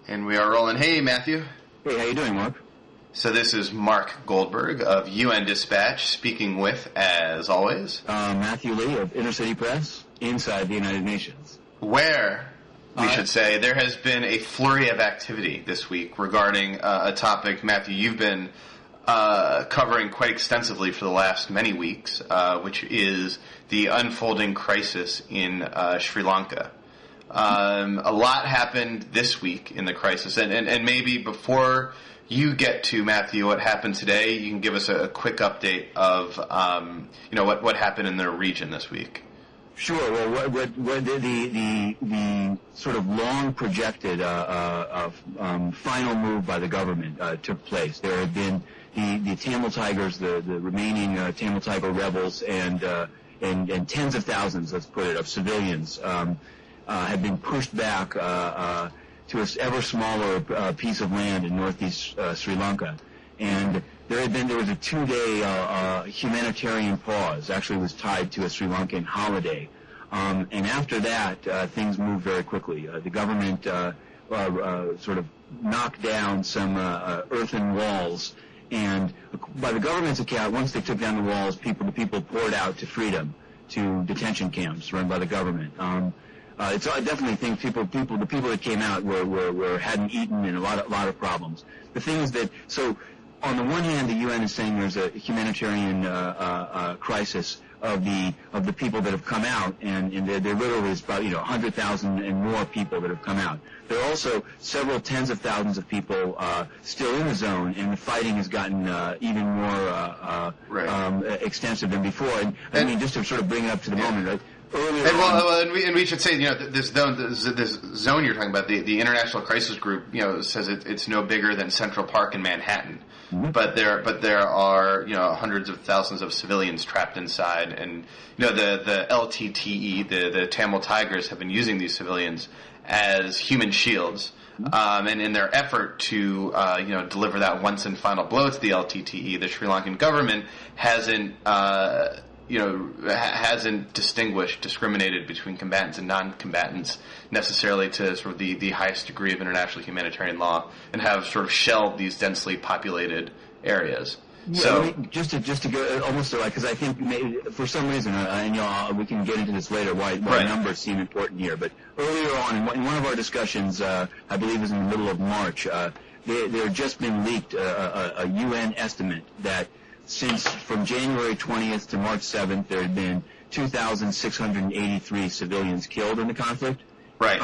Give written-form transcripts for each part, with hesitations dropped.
And we are rolling. Hey, Matthew. Hey, how you doing, Mark? So this is Mark Goldberg of UN Dispatch, speaking with, as always, Matthew Lee of Inner City Press, inside the United Nations. Where, we should say, there has been a flurry of activity this week regarding a topic, Matthew, you've been covering quite extensively for the last many weeks, which is the unfolding crisis in Sri Lanka. A lot happened this week in the crisis, and maybe before you get to, Matthew, what happened today, you can give us a quick update of what happened in the region this week. Sure. Well, what the sort of long projected final move by the government took place. There had been the Tamil Tigers, the remaining Tamil Tiger rebels, and tens of thousands, let's put it, of civilians had been pushed back to an ever smaller piece of land in northeast Sri Lanka, and there was a 2-day humanitarian pause. Actually, it was tied to a Sri Lankan holiday, and after that, things moved very quickly. The government sort of knocked down some earthen walls, and by the government's account, once they took down the walls, the people poured out to freedom, to detention camps run by the government. I definitely think the people that came out hadn't eaten and a lot of problems. The thing is that, so on the one hand, the UN is saying there's a humanitarian crisis of the people that have come out, and there literally is about 100,000 and more people that have come out. There are also several tens of thousands of people still in the zone, and the fighting has gotten even more extensive than before. And I mean, just to sort of bring it up to the moment, right? And we should say, this zone you're talking about, the International Crisis Group, says it's no bigger than Central Park in Manhattan, mm-hmm. but there are hundreds of thousands of civilians trapped inside, and the LTTE, the Tamil Tigers, have been using these civilians as human shields, and in their effort to deliver that once and final blow to the LTTE, the Sri Lankan government hasn't discriminated between combatants and non-combatants necessarily to sort of the highest degree of international humanitarian law, and have sort of shelled these densely populated areas. Yeah, so just to go almost because I think for some reason, we can get into this later, why numbers seem important here. But earlier on, in one of our discussions, I believe it was in the middle of March, there had just been leaked a UN estimate that since from January 20th to March 7th, there had been 2,683 civilians killed in the conflict. Right.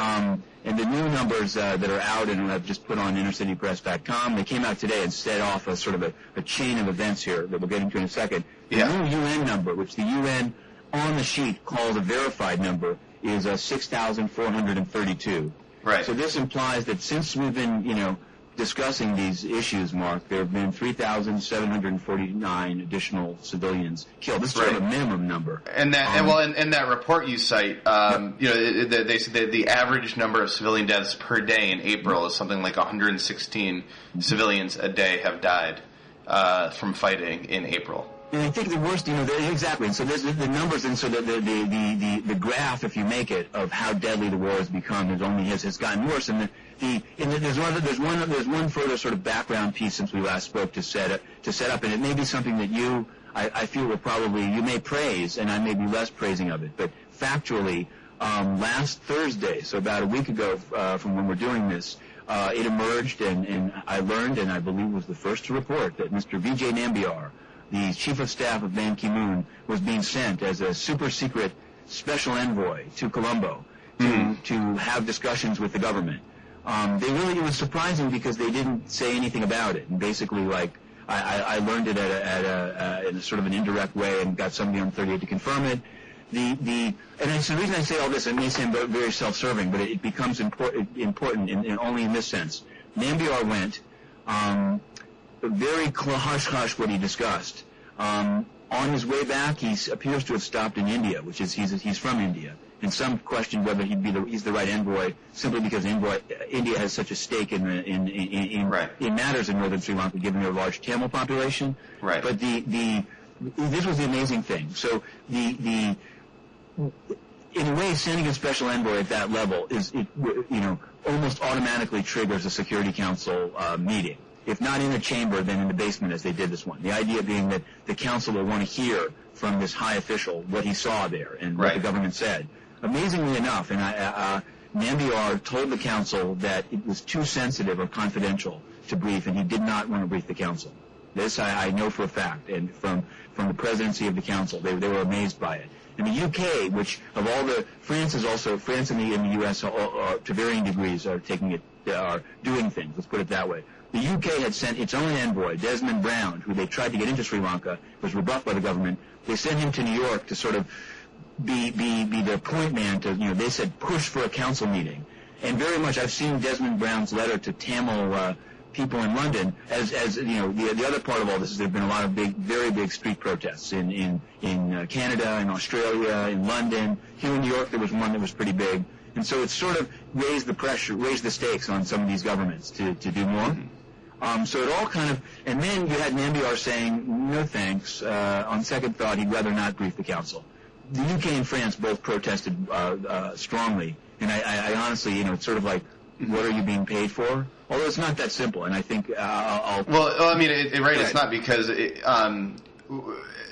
And the new numbers that are out, and I've just put on innercitypress.com, they came out today and set off a sort of a chain of events here that we'll get into in a second. The new UN number, which the UN on the sheet calls a verified number, is 6,432. Right. So this implies that since we've been, discussing these issues, Mark, there have been 3,749 additional civilians killed. This is sort of a minimum number. And that, in that report you cite, they say that the average number of civilian deaths per day in April is something like 116 civilians a day have died from fighting in April. And I think the worst, exactly. And so there's the numbers, and so the graph, if you make it, of how deadly the war has become, has gotten worse. And there's one further sort of background piece since we last spoke to set up, and it may be something that I feel you may praise, and I may be less praising of it. But factually, last Thursday, so about a week ago from when we're doing this, it emerged, and I learned, and I believe was the first to report, that Mr. Vijay Nambiar, the chief of staff of Ban Ki-moon, was being sent as a super secret special envoy to Colombo to have discussions with the government. It was surprising because they didn't say anything about it. And basically, I learned it in a sort of an indirect way and got somebody on 38 to confirm it. And it's the reason I say all this, it may seem very self-serving, but it becomes important in only in this sense. Nambiar went, very hush-hush what he discussed. On his way back, he appears to have stopped in India, which is he's from India. And some question whether he's the right envoy simply because India has such a stake in matters in northern Sri Lanka, given their large Tamil population. Right. But this was the amazing thing. So in a way, sending a special envoy at that level almost automatically triggers a Security Council meeting. If not in the chamber, then in the basement, as they did this one. The idea being that the council will want to hear from this high official what he saw there and what the government said. Amazingly enough, and Nambiar told the council that it was too sensitive or confidential to brief, and he did not want to brief the council. This I know for a fact, and from the presidency of the council, they were amazed by it. And the UK, which of all the France and the US to varying degrees are doing things. Let's put it that way. The UK had sent its own envoy, Desmond Brown, who they tried to get into Sri Lanka, was rebuffed by the government. They sent him to New York to sort of be the point man to, they said push for a council meeting. And very much, I've seen Desmond Brown's letter to Tamil people in London. As the other part of all this is there have been a lot of very big street protests in Canada, in Australia, in London. Here in New York, there was one that was pretty big. And so it sort of raised the stakes on some of these governments to do more. So it all kind of, and then you had Nambiar saying, no thanks, on second thought, he'd rather not brief the council. The UK and France both protested strongly, and I honestly, it's sort of like, what are you being paid for? Although it's not that simple, and I think it's not because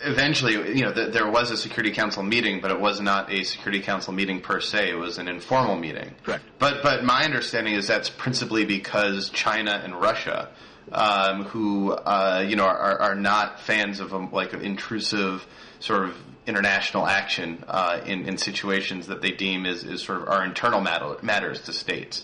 eventually, there was a Security Council meeting, but it was not a Security Council meeting per se. It was an informal meeting. Correct. But my understanding is that's principally because China and Russia, who are not fans of intrusive sort of international action in situations that they deem is sort of our internal matters to states.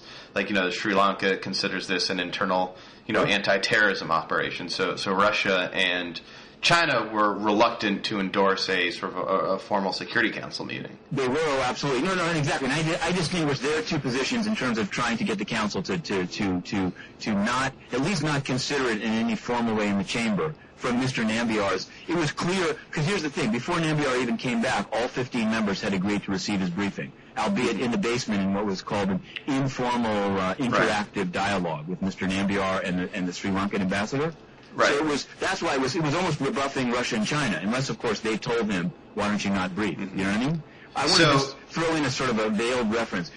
Sri Lanka considers this an internal, anti-terrorism operation. So Russia and China were reluctant to endorse a sort of a formal Security Council meeting. They were, absolutely. No, exactly. And I distinguish their two positions in terms of trying to get the council to not, at least not consider it in any formal way in the chamber. From Mr. Nambiar's, it was clear, because here's the thing, before Nambiar even came back, all 15 members had agreed to receive his briefing, albeit in the basement in what was called an informal interactive dialogue with Mr. Nambiar and the Sri Lankan ambassador. Right. So that's why it was almost rebuffing Russia and China, unless, of course, they told him, why don't you not brief? You know what I mean? I want to just throw in a sort of a veiled reference.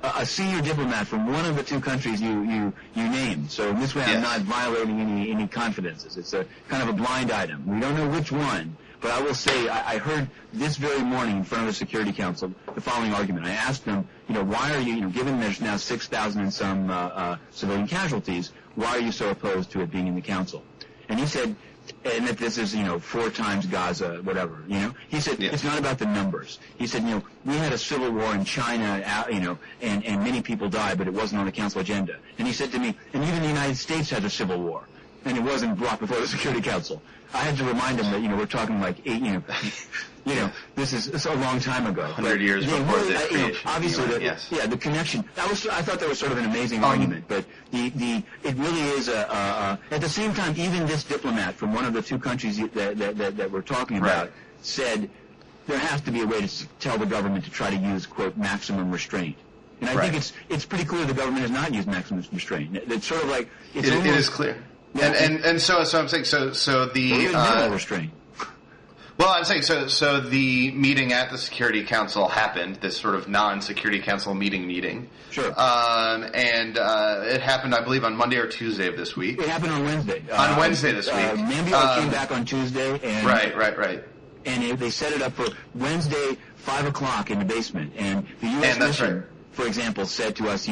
A senior diplomat from one of the two countries you named. So in this way, I'm not violating any confidences. It's a kind of a blind item. We don't know which one. But I will say, I heard this very morning in front of the Security Council the following argument. I asked them, why are you, given there's now 6,000 and some civilian casualties, why are you so opposed to it being in the council? And he said, and that this is, 4 times Gaza, whatever, He said, it's not about the numbers. He said, we had a civil war in China, and many people died, but it wasn't on the council agenda. And he said to me, and even the United States had a civil war, and it wasn't brought before the Security Council. I had to remind him that, we're talking like 8, this is a long time ago. 100 years before the creation. Obviously, the connection. I thought that was sort of an amazing argument, but it really is at the same time, even this diplomat from one of the two countries that we're talking about said there has to be a way to tell the government to try to use, quote, maximum restraint. And I think it's pretty clear the government has not used maximum restraint. It's sort of like it is clear. Yeah, and so I'm saying so the minimal restraint. Well, I'm saying so the meeting at the Security Council happened, this sort of non-Security Council meeting. Sure. And it happened, I believe, on Monday or Tuesday of this week. It happened on Wednesday. On Wednesday this week. Nambiar came back on Tuesday. And Right. And they set it up for Wednesday, 5 o'clock in the basement. And the U.S. mission, for example, said to us,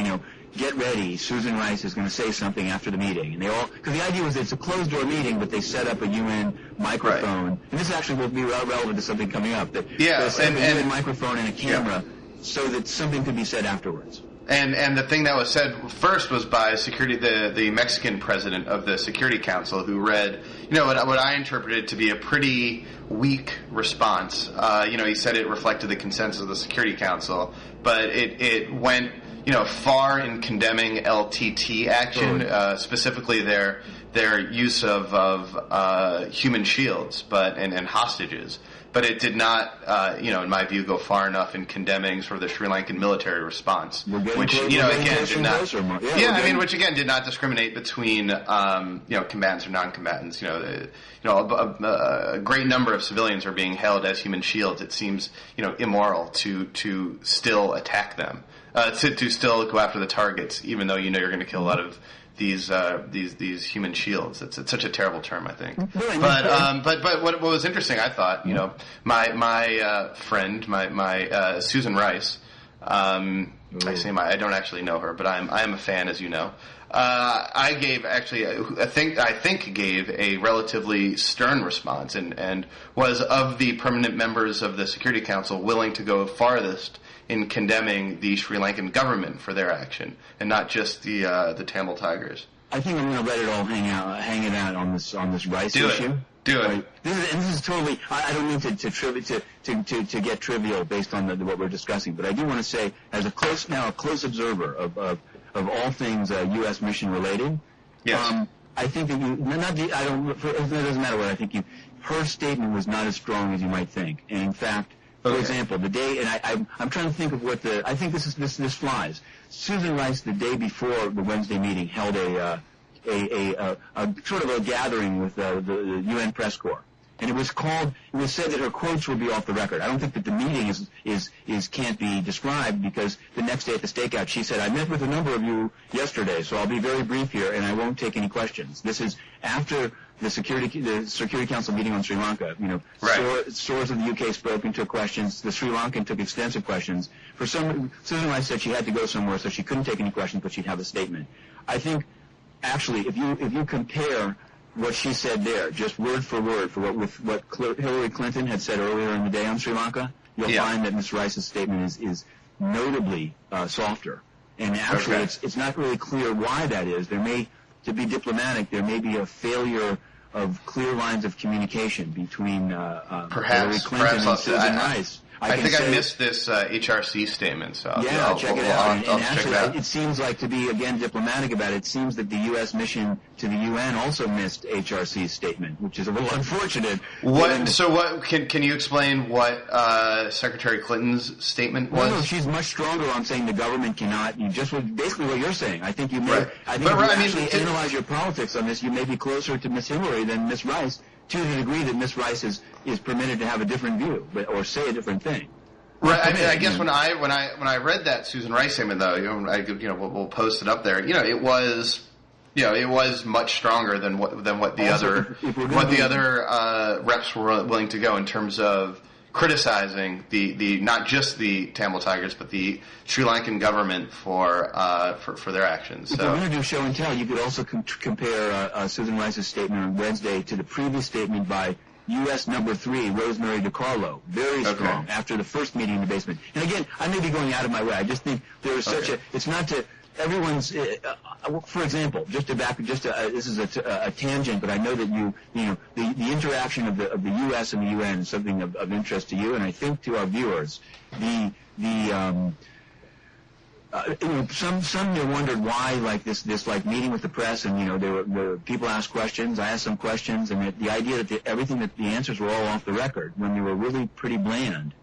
get ready, Susan Rice is going to say something after the meeting. And because the idea was that it's a closed-door meeting, but they set up a UN microphone. And this actually will be relevant to something coming up. They set up a UN microphone and a camera so that something could be said afterwards. And the thing that was said first was by the Mexican president of the Security Council, who read, what I interpreted to be a pretty weak response. He said it reflected the consensus of the Security Council, but it went, far in condemning LTT action, specifically their use of human shields, and hostages. But it did not, in my view, go far enough in condemning sort of the Sri Lankan military response, which again did not. Which again did not discriminate between combatants or non-combatants. A great number of civilians are being held as human shields. It seems immoral to still attack them, to still go after the targets, even though you're going to kill a lot of these human shields. It's such a terrible term, I think. But what was interesting, I thought, my friend, my Susan Rice. I don't actually know her, but I am a fan, as you know. I gave a relatively stern response, and was of the permanent members of the Security Council willing to go farthest in condemning the Sri Lankan government for their action, and not just the Tamil Tigers. I think I'm going to let it all hang it out on this Rice issue. Do it. Right. This is totally. I don't mean to get trivial based on what we're discussing, but I do want to say, as a close observer of all things U.S. mission related. Yes. I think that it doesn't matter what I think. Her statement was not as strong as you might think, and in fact. For example, the day, and I'm trying to think of I think this flies. Susan Rice, the day before the Wednesday meeting, held a sort of a gathering with the UN press corps, and it was said that her quotes would be off the record. I don't think that the meeting can't be described, because the next day at the stakeout, she said, "I met with a number of you yesterday, so I'll be very brief here, and I won't take any questions." This is after the Security Council meeting on Sri Lanka. Sources of the UK spoke and took questions. The Sri Lankan took extensive questions. Susan Rice said she had to go somewhere, so she couldn't take any questions, but she'd have a statement. I think, actually, if you compare what she said there, just word for word, with what Hillary Clinton had said earlier in the day on Sri Lanka, you'll find that Ms. Rice's statement is notably softer. And actually, it's not really clear why that is. To be diplomatic, there may be a failure of clear lines of communication between Hillary Clinton and Susan Rice. I think I missed this HRC statement, so I'll check it out. And actually, it seems like, to be, again, diplomatic about it, seems that the U.S. mission to the UN also missed HRC's statement, which is a little unfortunate. Can you explain what Secretary Clinton's statement was? No, she's much stronger on saying the government cannot. Basically what you're saying. I think if you analyze your politics on this, you may be closer to Miss Hillary than Miss Rice, to the degree that Miss Rice is permitted to have a different view, or say a different thing. Right. I guess when I read that Susan Rice statement, though, we'll post it up there. It was much stronger than what the other reps were willing to go in terms of criticizing the not just the Tamil Tigers, but the Sri Lankan government for their actions. If we're going to do show and tell, you could also compare Susan Rice's statement on Wednesday to the previous statement by U.S. number 3, Rosemary DiCarlo. Very strong after the first meeting in the basement. And again, I may be going out of my way. I just think there is it's not to everyone's. For example, this is a tangent, but I know that the interaction of the U.S. and the UN is something of interest to you, and I think to our viewers. Some wondered why, like this meeting with the press, and there were people asked questions. I asked some questions, and the idea that the answers were all off the record when they were really pretty bland.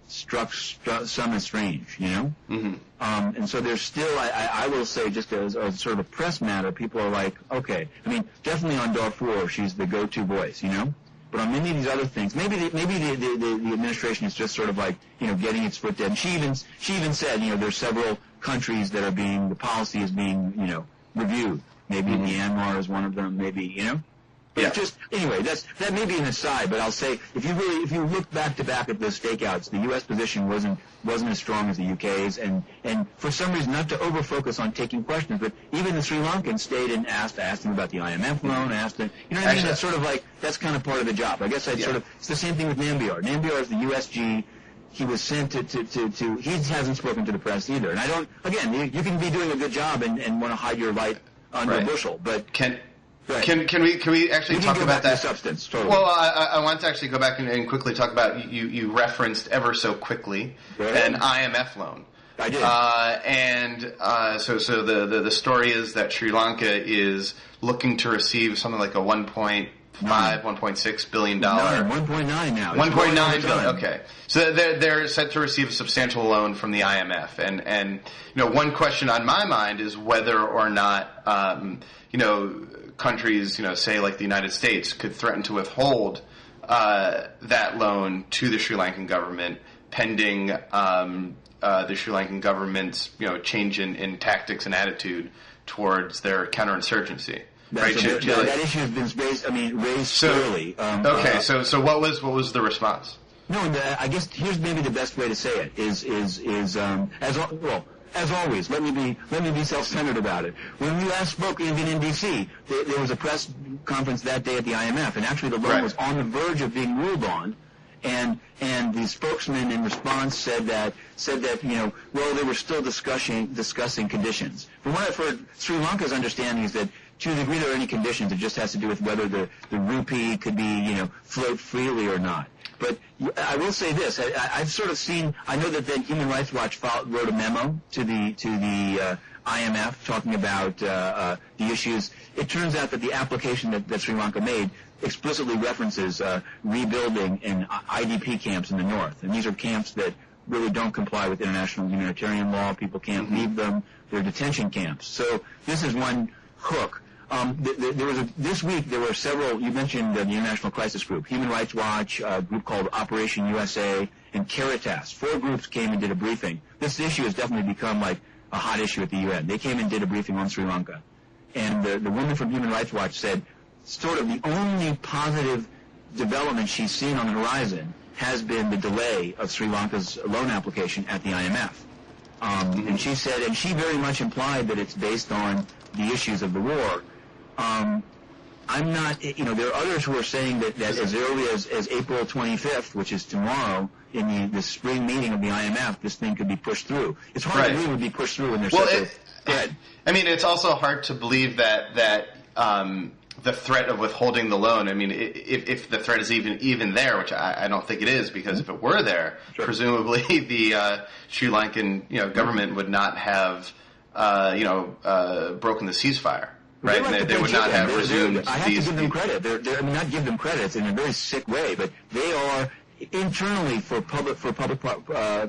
Struck some as strange, Mm-hmm. And so there's still, I will say, just as sort of a press matter, people are like, okay. I mean, definitely on Darfur, she's the go-to voice, But on many of these other things, maybe the administration is just sort of like, getting its foot dead. And she even said, there's several countries that the policy is being, reviewed. Maybe Myanmar is one of them. Maybe, But anyway, that may be an aside, but I'll say, if you look back to back at those stakeouts, the U.S. position wasn't as strong as the UK's, and for some reason, not to over-focus on taking questions, but even the Sri Lankans stayed and asked them about the IMF loan, asked them, I mean? That's sort of like, that's kind of part of the job. I guess it's the same thing with Nambiar. Nambiar is the USG. He was sent he hasn't spoken to the press either. And you can be doing a good job and want to hide your light under a bushel, but Right. Can we actually talk about that substance? Totally. Well, I want to actually go back and quickly talk about you referenced ever so quickly an IMF loan. I did. So the story is that Sri Lanka is looking to receive something like a $1.6 billion. $1.9 now. $1.9 billion. Okay, so they're set to receive a substantial loan from the IMF, and one question on my mind is whether or not countries say like the United States could threaten to withhold that loan to the Sri Lankan government pending the Sri Lankan government's change in tactics and attitude towards their counterinsurgency. Right? That issue has been raised thoroughly. So what was the response? No, I guess here's maybe the best way to say it is as always, let me be self-centered about it. When we last spoke even in D.C., there was a press conference that day at the IMF, and actually the loan was on the verge of being ruled on, and the spokesman in response said that they were still discussing conditions. From what I've heard, Sri Lanka's understanding is that to the degree there are any conditions, it just has to do with whether the rupee could be float freely or not. But I will say this: I've sort of seen. I know that the Human Rights Watch wrote a memo to the IMF talking about the issues. It turns out that the application that Sri Lanka made explicitly references rebuilding in IDP camps in the north, and these are camps that really don't comply with international humanitarian law. People can't leave them; they're detention camps. So this is one hook. This week there were several. You mentioned the International Crisis Group, Human Rights Watch, a group called Operation USA, and Caritas. 4 groups came and did a briefing. This issue has definitely become like a hot issue at the UN. They came and did a briefing on Sri Lanka, and the woman from Human Rights Watch said, sort of the only positive development she's seen on the horizon has been the delay of Sri Lanka's loan application at the IMF. And she said, and she very much implied that it's based on the issues of the war. I'm not, there are others who are saying that as early as April 25th, which is tomorrow, in the spring meeting of the IMF, this thing could be pushed through. It's hard to believe it would be pushed through when there's go ahead. I mean, it's also hard to believe that the threat of withholding the loan, I mean, if the threat is even there, which I don't think it is, because if it were there, presumably the Sri Lankan government would not have broken the ceasefire. Right, they would not have resumed. I have to give them credit. Not give them credit. It's in a very sick way, but they are internally for public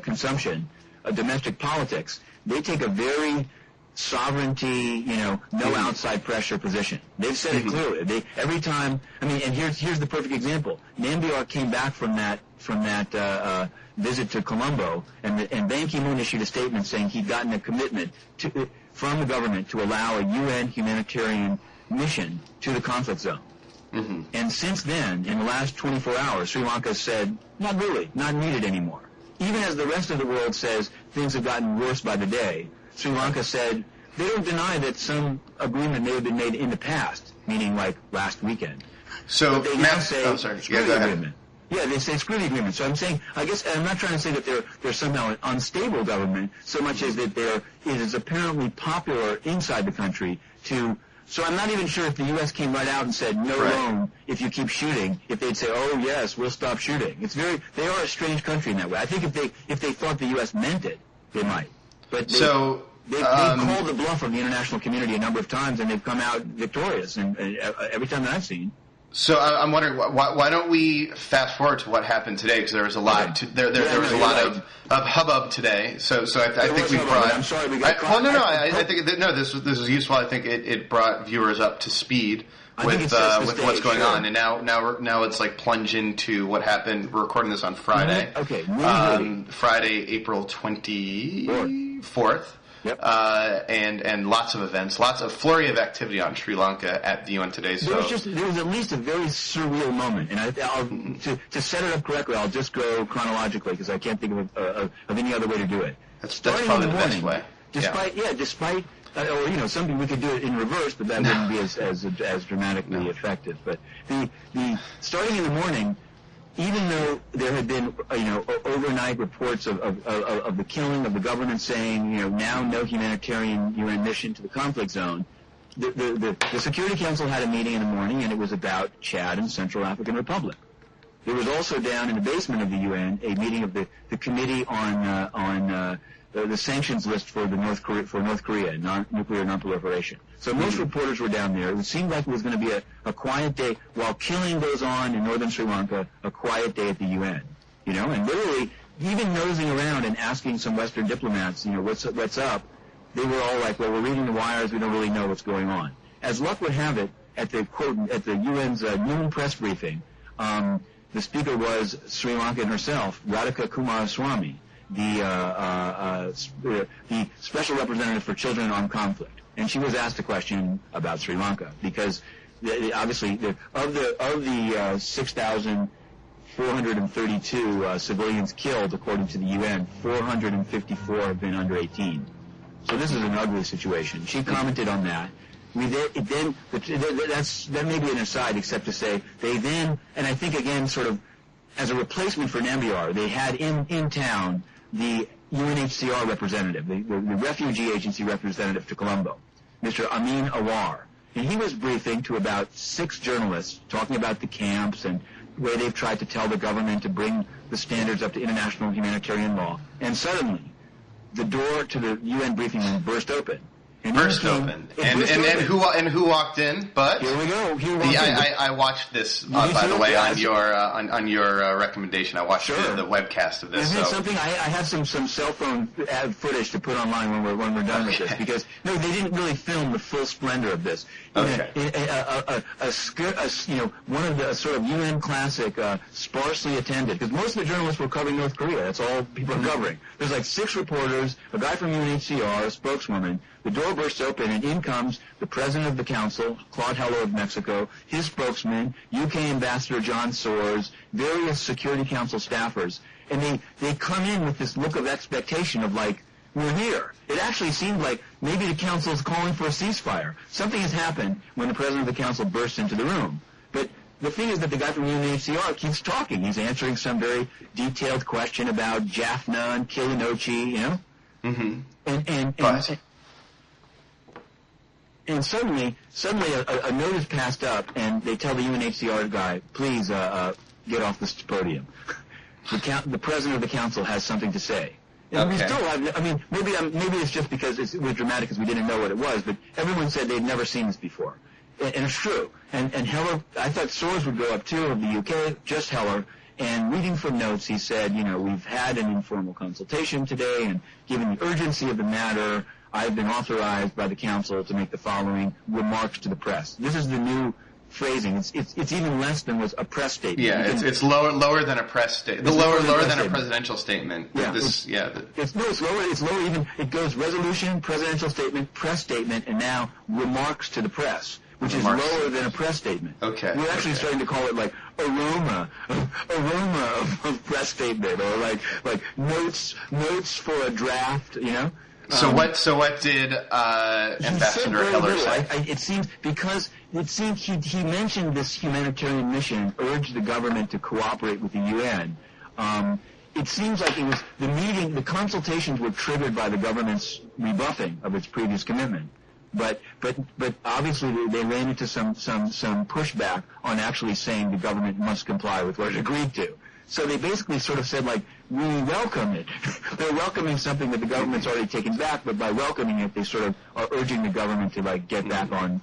consumption, domestic politics. They take a very sovereignty, no outside pressure position. They've said it clearly. Every time. And here's the perfect example. Nambiar came back from that visit to Colombo, and Ban Ki-moon issued a statement saying he'd gotten a commitment from the government to allow a UN humanitarian mission to the conflict zone. And since then, in the last 24 hours, Sri Lanka said, not really, not needed anymore. Even as the rest of the world says things have gotten worse by the day, Sri Lanka said they don't deny that some agreement may have been made in the past, meaning like last weekend. So but they now say, screw the agreement. Yeah, they say screw the agreement. So I'm saying, I guess, I'm not trying to say that they're somehow an unstable government, so much as that it is apparently popular inside the country to. So I'm not even sure if the U.S. came right out and said no loan if you keep shooting. If they'd say, oh yes, we'll stop shooting. They are a strange country in that way. I think if they thought the U.S. meant it, they might. But they've called the bluff of the international community a number of times, and they've come out victorious. And every time that I've seen. So I'm wondering why don't we fast forward to what happened today, because there was a lot there was a lot of hubbub today. So I think we brought. I'm sorry, we got caught. I think this was useful. I think it brought viewers up to speed with what's going on, and now it's like plunge into what happened. We're recording this on Friday. Okay. Friday, April 24th. Yep. And lots of events, lots of flurry of activity on Sri Lanka at the UN today. So there was at least a very surreal moment, and I'll to set it up correctly, I'll just go chronologically because I can't think of any other way to do it. That's probably the best way. Despite or something we could do it in reverse, but that wouldn't be as dramatically effective. But the starting in the morning. Even though there had been, overnight reports of the killing of the government saying, now no humanitarian UN mission to the conflict zone, the Security Council had a meeting in the morning, and it was about Chad and Central African Republic. There was also down in the basement of the UN a meeting of the Committee on the sanctions list for North Korea, nuclear non-proliferation. So most reporters were down there. It seemed like it was going to be a quiet day while killing goes on in northern Sri Lanka. A quiet day at the UN, and literally even nosing around and asking some Western diplomats, what's up. They were all like, well, we're reading the wires. We don't really know what's going on. As luck would have it, at the UN's noon press briefing, the speaker was Sri Lankan herself, Radhika Kumaraswamy, the special representative for children in armed conflict, and she was asked a question about Sri Lanka because obviously of the 6,432 civilians killed according to the UN, 454 have been under 18. So this is an ugly situation. She commented on that. That may be an aside, except to say they then, and I think again, sort of as a replacement for Nambiar, they had in town the UNHCR representative, the refugee agency representative to Colombo, Mr. Amin Awar, and he was briefing to about 6 journalists, talking about the camps and the way they've tried to tell the government to bring the standards up to international humanitarian law, and suddenly the door to the UN briefing room burst open. And who walked in? But here we go. I watched this by the way on your recommendation. I watched the webcast of this. Isn't it something? I have some cell phone footage to put online when we're done with this because they didn't really film the full splendor of this. Okay. One of the sort of UN classic sparsely attended because most of the journalists were covering North Korea. That's all people are covering. There's like 6 reporters, a guy from UNHCR, a spokeswoman. The door bursts open, and in comes the president of the council, Claude Heller of Mexico, his spokesman, UK Ambassador John Soares, various Security Council staffers, and they come in with this look of expectation of like, we're here. It actually seemed like maybe the council is calling for a ceasefire. Something has happened when the president of the council bursts into the room. But the thing is that the guy from UNHCR keeps talking. He's answering some very detailed question about Jaffna and Kilinochty, Mm-hmm. And suddenly a note is passed up, and they tell the UNHCR guy, please get off this podium. The president of the council has something to say. And we still have, maybe it's just because it was dramatic because we didn't know what it was, but everyone said they'd never seen this before. And it's true. And Heller, I thought Soares would go up too, of the UK, just Heller. And reading from notes, he said, we've had an informal consultation today, and given the urgency of the matter, I've been authorized by the council to make the following remarks to the press. This is the new phrasing. It's even less than was a press statement. Yeah, it's lower than a press statement. Lower than a presidential statement. Yeah, it's lower. It's lower even. It goes resolution, presidential statement, press statement, and now remarks to the press, which is lower than a press statement. Okay. We're actually starting to call it like aroma of press statement, or like notes for a draft. So what did Ambassador Heller say? It seems he mentioned this humanitarian mission, urged the government to cooperate with the UN. It seems like it was the consultations were triggered by the government's rebuffing of its previous commitment. But obviously they ran into some pushback on actually saying the government must comply with what it agreed to. So they basically sort of said, like, we welcome it. They're welcoming something that the government's already taken back, but by welcoming it, they sort of are urging the government to, like, get back on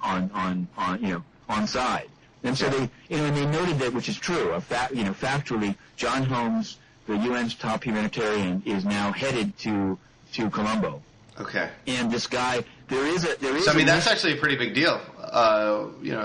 side. And so they noted that, which is true, factually, John Holmes, the UN's top humanitarian, is now headed to Colombo. Okay. And this guy, there is. So that's actually a pretty big deal. When you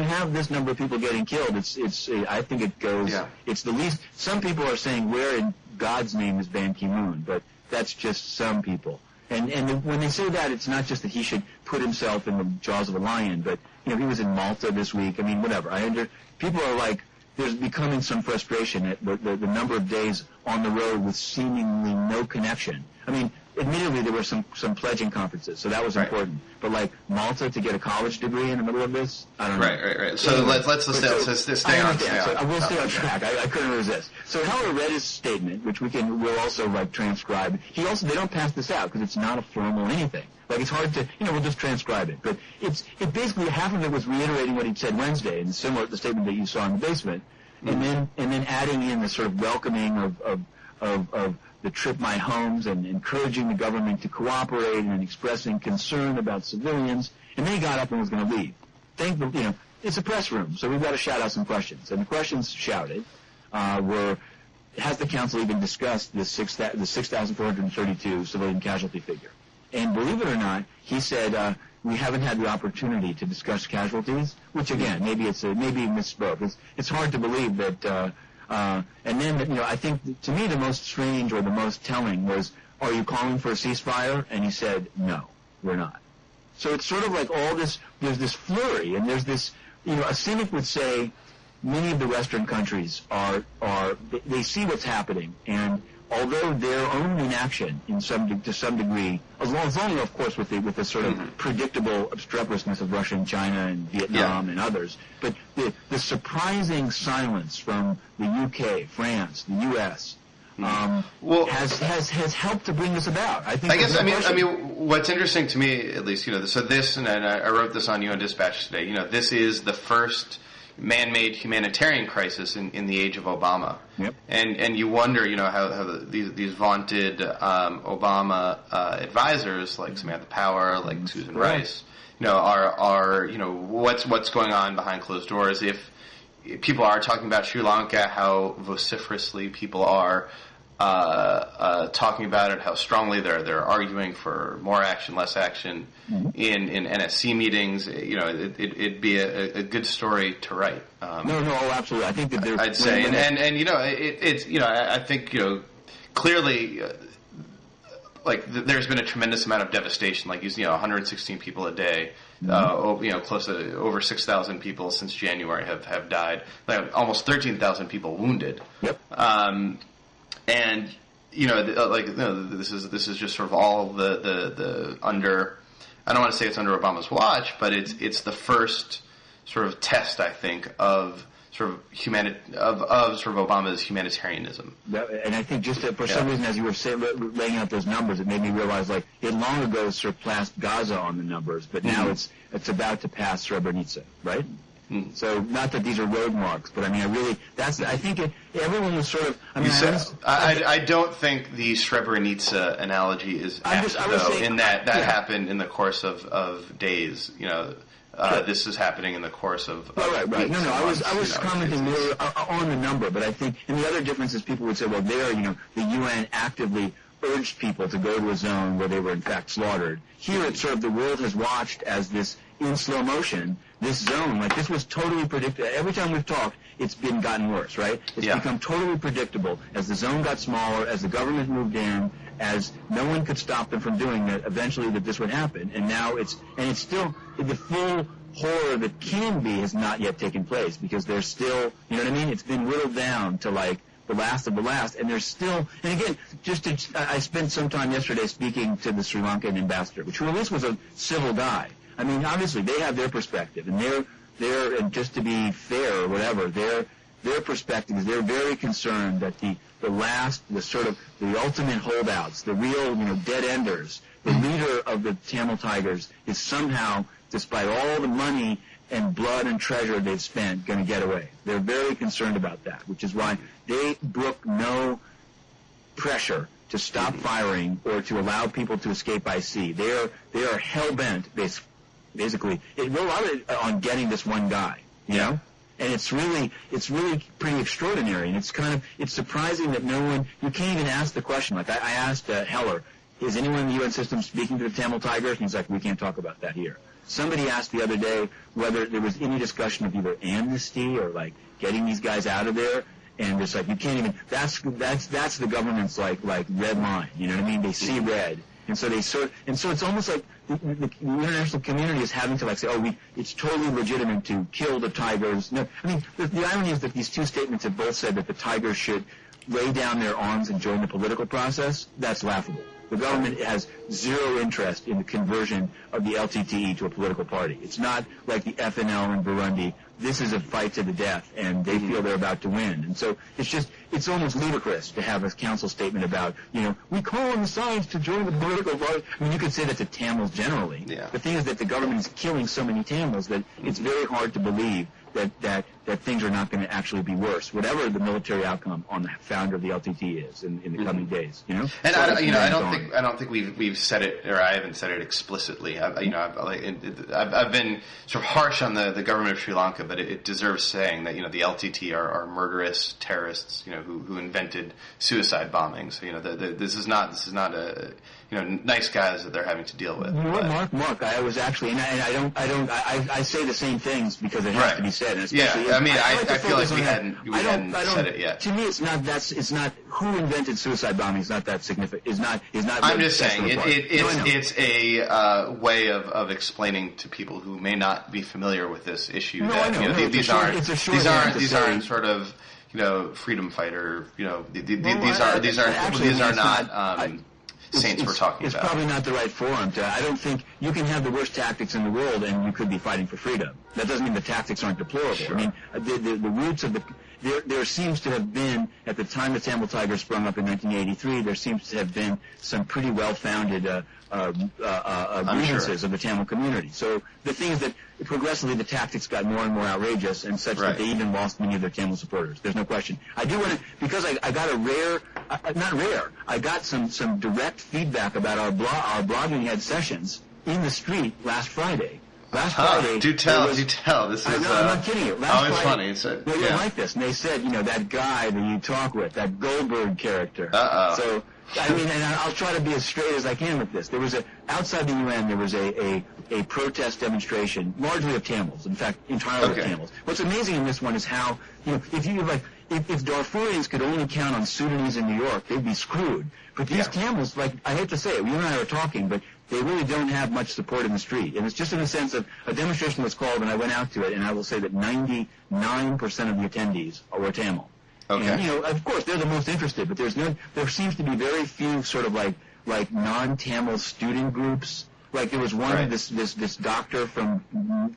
have this number of people getting killed, I think it goes. Yeah. It's the least. Some people are saying, where in God's name is Ban Ki-moon? But that's just some people. And when they say that, it's not just that he should put himself in the jaws of a lion, but he was in Malta this week. Whatever. People are like, there's becoming some frustration at the number of days on the road with seemingly no connection. Admittedly, there were some pledging conferences, so that was important. But like Malta to get a college degree in the middle of this, I don't know. Right. So let's stay on. I will stay on track. I couldn't resist. So Heller read his statement, which we'll also transcribe. They don't pass this out because it's not a formal anything. Like it's hard to, we'll just transcribe it. But it basically half of it was reiterating what he'd said Wednesday, and similar to the statement that you saw in the basement, and then adding in the sort of welcoming of Trip My Homes and encouraging the government to cooperate and expressing concern about civilians. And then he got up and was going to leave. It's a press room, so we've got to shout out some questions. And the questions shouted were, has the council even discussed the 6,432 civilian casualty figure? And believe it or not, he said, we haven't had the opportunity to discuss casualties, which again, maybe he misspoke. It's hard to believe that, and then, I think to me the most strange or the most telling was, are you calling for a ceasefire? And he said, no, we're not. So it's sort of like all this, there's this flurry, and there's this, a cynic would say many of the Western countries they see what's happening, and although their own inaction to some degree, as long of course with the sort of predictable obstreperousness of Russia and China and Vietnam and others, but the surprising silence from the UK, France, the US, has helped to bring this about. I mean, what's interesting to me, at least, so this, and I wrote this on UN Dispatch today. This is the first man-made humanitarian crisis in the age of Obama. Yep. And you wonder, how these vaunted Obama advisors like Samantha Power, like Susan Rice, are what's going on behind closed doors. If people are talking about Sri Lanka, how vociferously people are talking about it, how strongly they're arguing for more action, less action in NSC meetings. It'd be a good story to write. Absolutely. I think that there's. I'd say, I think clearly. There's been a tremendous amount of devastation. 116 people a day, close to over 6,000 people since January have died. Almost 13,000 people wounded. Yep. And this is just sort of all the under. I don't want to say it's under Obama's watch, but it's the first sort of test, I think, of sort of Obama's humanitarianism. And I think for some reason, as you were laying out those numbers, it made me realize it long ago surpassed Gaza on the numbers, but now it's about to pass Srebrenica, right? So not that these are road marks, but I think everyone was sort of. I don't think the Srebrenica analogy is apt, in that happened in the course of days. This is happening in the course of right. Weeks I was commenting more on the number, but I think, and the other difference is people would say, well, the UN actively urged people to go to a zone where they were in fact slaughtered. Here, it's sort of the world has watched as this in slow motion. This zone, this was totally predictable. Every time we've talked, it's gotten worse, right? It's become totally predictable as the zone got smaller, as the government moved in, as no one could stop them from doing it. Eventually, that this would happen, and now it's still the full horror that can be has not yet taken place because there's still, it's been whittled down to the last of the last, and there's still, and again, I spent some time yesterday speaking to the Sri Lankan ambassador, which at least was a civil guy. I mean, obviously, they have their perspective, and they're, and just to be fair or whatever, their perspective is they're very concerned that the ultimate holdouts, the real, dead enders, the leader of the Tamil Tigers is somehow, despite all the money and blood and treasure they've spent, going to get away. They're very concerned about that, which is why they brook no pressure to stop firing or to allow people to escape by sea. They are hell-bent, basically, on getting this one guy, And it's really pretty extraordinary, and it's surprising that you can't even ask the question. I asked Heller, is anyone in the UN system speaking to the Tamil Tigers? And he's like, we can't talk about that here. Somebody asked the other day whether there was any discussion of either amnesty or getting these guys out of there, and it's you can't even. That's the government's red line. You know what I mean? They see red. And so it's almost like the international community is having to say, it's totally legitimate to kill the Tigers. No, I mean, the irony is that these two statements have both said that the Tigers should lay down their arms and join the political process. That's laughable. The government has zero interest in the conversion of the LTTE to a political party. It's not like the FNL in Burundi. This is a fight to the death, and they feel they're about to win. And so it's almost ludicrous to have a council statement about, we call on the sides to join the political party. I mean, you could say that to Tamils generally. Yeah. The thing is that the government is killing so many Tamils that it's very hard to believe that things are not going to actually be worse, whatever the military outcome on the founder of the LTT is in the coming days. And so I don't think we've said it, or I haven't said it explicitly. I've been sort of harsh on the government of Sri Lanka, but it deserves saying that the LTT are murderous terrorists, who invented suicide bombings. This is not a nice guys that they're having to deal with. Mark, I was actually, and I say the same things because it has to be said. And I feel like we hadn't said it yet. To me, it's not who invented suicide bombing is not that significant. Is not. I'm just saying it's a way of explaining to people who may not be familiar with this issue these aren't sort of freedom fighter. These are not. Saints we're talking about. It's probably not the right forum. I don't think you can have the worst tactics in the world and you could be fighting for freedom. That doesn't mean the tactics aren't deplorable. Sure. I mean, the roots of there seems to have been, at the time the Tamil Tigers sprung up in 1983, there seems to have been some pretty well-founded grievances of the Tamil community. So the thing is that progressively the tactics got more and more outrageous and such that they even lost many of their Tamil supporters. There's no question. I do want to, because I got I got some direct feedback about our blogging head sessions in the street last Friday. Last Friday. Do tell. This is. I'm not kidding you. Last Friday, it's funny. They didn't like this, and they said, that guy that you talk with, that Goldberg character. So, and I'll try to be as straight as I can with this. There was outside the UN, there was a protest demonstration, largely of Tamils. In fact, entirely of Tamils. What's amazing in this one is how, if Darfurians could only count on Sudanese in New York, they'd be screwed. But these Tamils, I hate to say it, you and I were talking, but they really don't have much support in the street. And it's just in the sense of a demonstration was called, and I went out to it, and I will say that 99% of the attendees were Tamil. Okay. And, of course, they're the most interested, but there seems to be very few sort of like non-Tamil student groups. Like there was one, this doctor from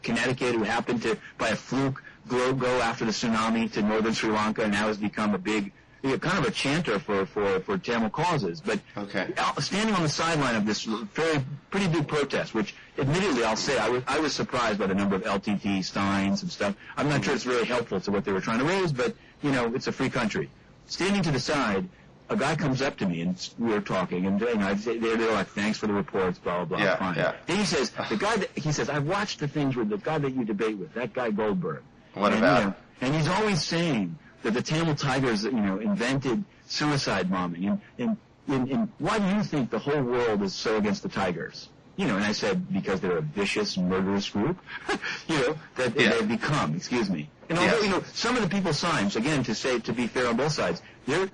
Connecticut who happened to, by a fluke, go after the tsunami to northern Sri Lanka, and now has become a big, kind of a chanter for Tamil causes. But standing on the sideline of this pretty big protest, which admittedly I'll say I was surprised by the number of LTT signs and stuff. I'm not sure it's really helpful to what they were trying to raise, but it's a free country. Standing to the side, a guy comes up to me and we were talking, and they're like, "Thanks for the reports, blah blah blah." Fine. Yeah. Then he says, "I've watched the things with the guy that you debate with, that guy Goldberg." What about? And he's always saying that the Tamil Tigers, invented suicide bombing. And why do you think the whole world is so against the Tigers? And I said, because they're a vicious, murderous group, that they've become, excuse me. And although, some of the people signed, again, to be fair on both sides,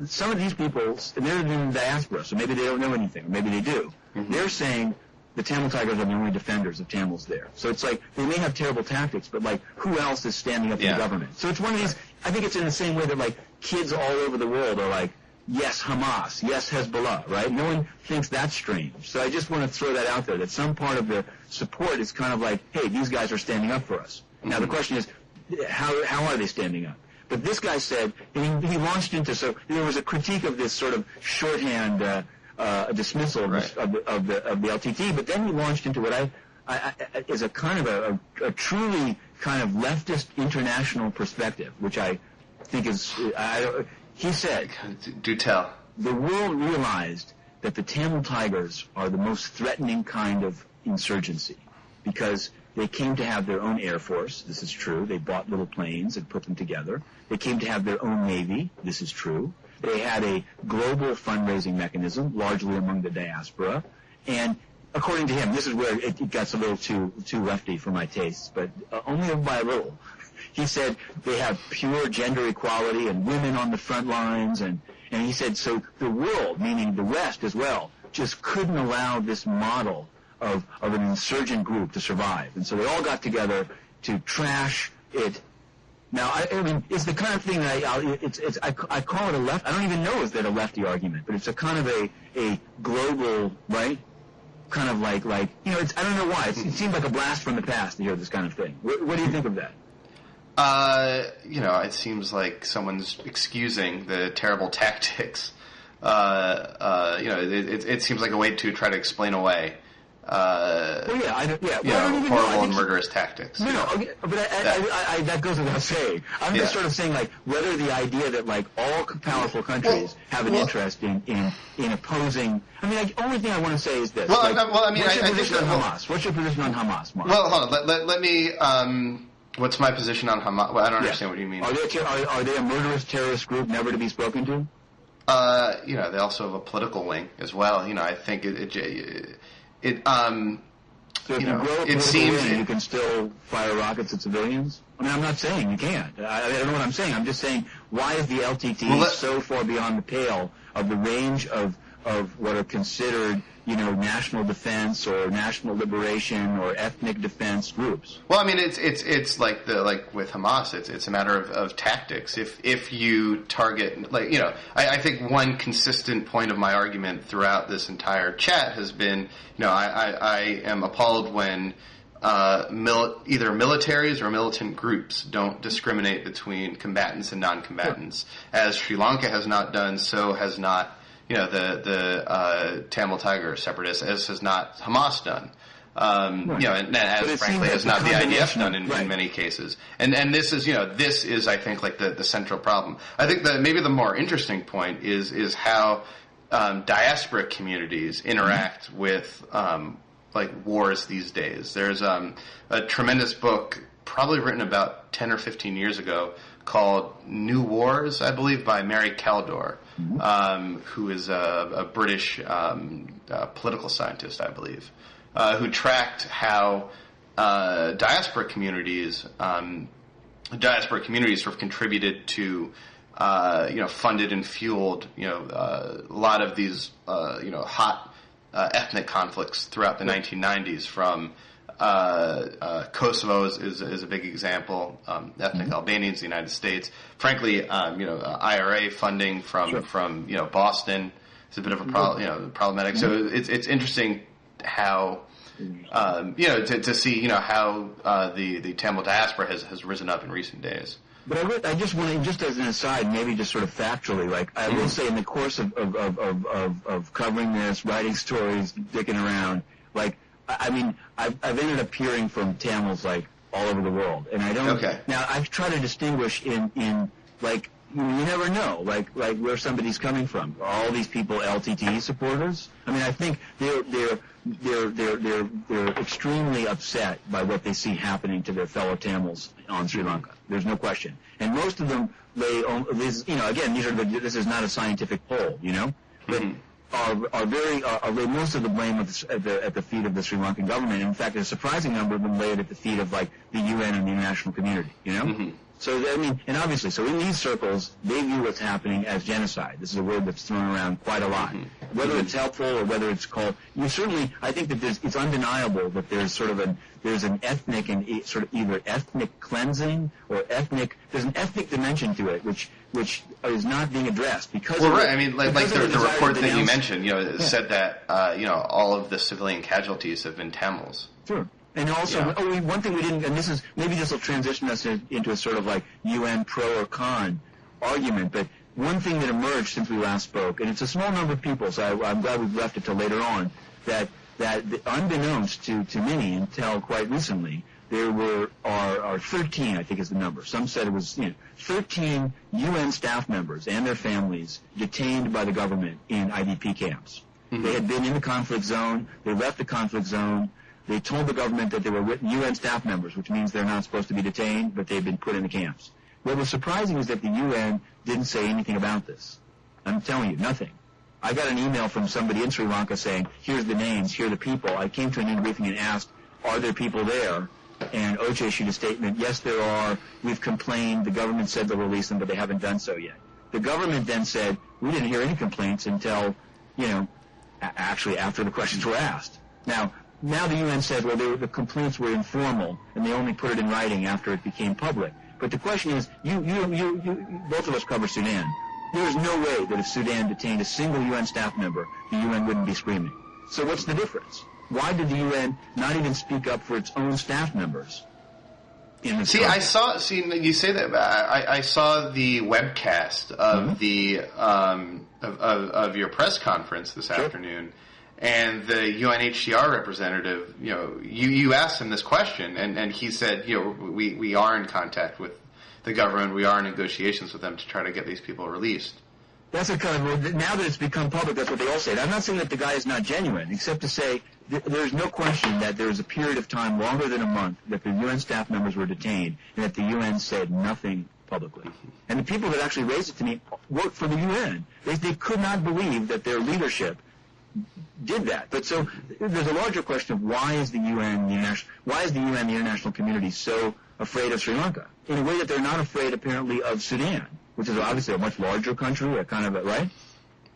some of these people, they're in the diaspora, so maybe they don't know anything, or maybe they do. Mm-hmm. They're saying the Tamil Tigers are the only defenders of Tamils there. So it's like, they may have terrible tactics, but who else is standing up to the government? So it's one of these, I think it's in the same way that kids all over the world are like, yes, Hamas, yes, Hezbollah, right? No one thinks that's strange. So I just want to throw that out there, that some part of the support is kind of like, hey, these guys are standing up for us. Mm-hmm. Now the question is, how are they standing up? But this guy said, and he launched into, so there was a critique of this sort of shorthand dismissal of the LTT, but then he launched into what I is a kind of a truly kind of leftist international perspective, which I think is, he said, do tell. The world realized that the Tamil Tigers are the most threatening kind of insurgency because they came to have their own air force. This is true. They bought little planes and put them together. They came to have their own navy. This is true. They had a global fundraising mechanism, largely among the diaspora. And according to him, this is where it gets a little too lefty for my tastes, but only by a little. He said they have pure gender equality and women on the front lines, and he said so the world, meaning the West as well, just couldn't allow this model of an insurgent group to survive. And so they all got together to trash it. Now, I mean, it's the kind of thing that I call it a left. I don't even know is that a lefty argument, but it's a kind of a global, right? Kind of like it's, I don't know why. It seems like a blast from the past to hear this kind of thing. What do you think of that? It seems like someone's excusing the terrible tactics. It seems like a way to try to explain away horrible and murderous tactics. No, okay, but I that goes without saying. I'm just sort of saying, like, whether the idea that, like, all powerful countries have an interest in opposing. I mean, the only thing I want to say is this. What's your position on Hamas? What's your position on Hamas, Mark? Well, hold on. Let me. What's my position on Hamas? Well, I don't understand what you mean. Are they a murderous terrorist group never to be spoken to? They also have a political wing as well. I think So if you grow a political wing, you can still fire rockets at civilians? I mean, I'm not saying you can't. I don't know what I'm saying. I'm just saying, why is the LTT so far beyond the pale of the range of what are considered, national defense or national liberation or ethnic defense groups? Well, I mean, it's like with Hamas, it's a matter of tactics. If you target, I think one consistent point of my argument throughout this entire chat has been, I am appalled when either militaries or militant groups don't discriminate between combatants and non-combatants, as Sri Lanka has not done, so has not. The Tamil Tiger separatists, as has not Hamas done. And as frankly has not the IDF done in many cases. And this is I think like the central problem. I think that maybe the more interesting point is how diaspora communities interact with like wars these days. There's a tremendous book probably written about 10 or 15 years ago called New Wars, I believe, by Mary Kaldor, who is a British political scientist, I believe, who tracked how diaspora communities sort of contributed to, funded and fueled, a lot of these, hot ethnic conflicts throughout the 1990s from Kosovo is a big example. Ethnic Albanians in the United States. Frankly, IRA funding from Boston is a bit of a problematic. So it's interesting how to see how the Tamil diaspora has risen up in recent days. But I just want to, just as an aside, maybe just sort of factually, like I will say, in the course of covering this, writing stories, dicking around, like. I mean, I've ended up hearing from Tamils like all over the world, and I don't. Okay. Now I try to distinguish in like you never know like where somebody's coming from. Are all these people LTT supporters? I mean, I think they're extremely upset by what they see happening to their fellow Tamils on Sri Lanka. There's no question, and most of them again this is not a scientific poll, but. Lay most of the blame at the feet of the Sri Lankan government. In fact, a surprising number of them lay it at the feet of like the UN and the international community. So I mean, and obviously, so in these circles, they view what's happening as genocide. This is a word that's thrown around quite a lot. Whether it's helpful or whether it's called, I think that it's undeniable that there's an ethnic and sort of either ethnic cleansing or there's an ethnic dimension to it, which is not being addressed because. Well, right. I mean, like the report that you mentioned, said that all of the civilian casualties have been Tamils. Sure. And also, one thing we didn't, and maybe this will transition us into a sort of like UN pro or con argument, but one thing that emerged since we last spoke, and it's a small number of people, so I'm glad we've left it till later on, that unbeknownst to many until quite recently, there are 13, I think is the number. Some said it was 13 UN staff members and their families detained by the government in IDP camps. They had been in the conflict zone, they left the conflict zone. They told the government that they were UN staff members, which means they're not supposed to be detained, but they've been put in the camps. What was surprising is that the UN didn't say anything about this. I'm telling you, nothing. I got an email from somebody in Sri Lanka saying, here's the names, here are the people. I came to an in-briefing and asked, are there people there? And OCHA issued a statement, yes, there are. We've complained. The government said they'll release them, but they haven't done so yet. The government then said, we didn't hear any complaints until, actually after the questions were asked. Now the UN said, well, the complaints were informal, and they only put it in writing after it became public. But the question is, you both of us cover Sudan. There is no way that if Sudan detained a single UN staff member, the UN wouldn't be screaming. So what's the difference? Why did the UN not even speak up for its own staff members? You say that. I saw the webcast of the of your press conference this afternoon. And the UNHCR representative, you asked him this question, and he said, we are in contact with the government, we are in negotiations with them to try to get these people released. That's a kind of, now that it's become public, that's what they all say. And I'm not saying that the guy is not genuine, except to say there's no question that there was a period of time longer than a month that the UN staff members were detained and that the UN said nothing publicly. And the people that actually raised it to me worked for the UN. They could not believe that their leadership did that. But so there's a larger question of why is the UN, the international community, so afraid of Sri Lanka? In a way that they're not afraid, apparently, of Sudan, which is obviously a much larger country, a kind of, right?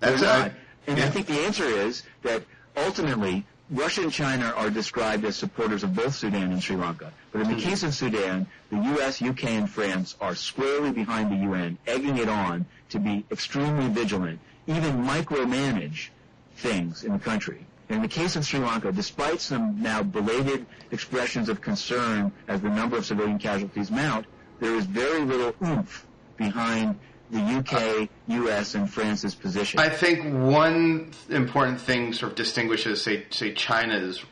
That's right. And I think the answer is that ultimately Russia and China are described as supporters of both Sudan and Sri Lanka. But in the case of Sudan, the U.S., UK, and France are squarely behind the UN, egging it on to be extremely vigilant, even micromanage things in the country. In the case of Sri Lanka, despite some now belated expressions of concern as the number of civilian casualties mount, there is very little oomph behind the UK, US, and France's position. I think one important thing sort of distinguishes, say China's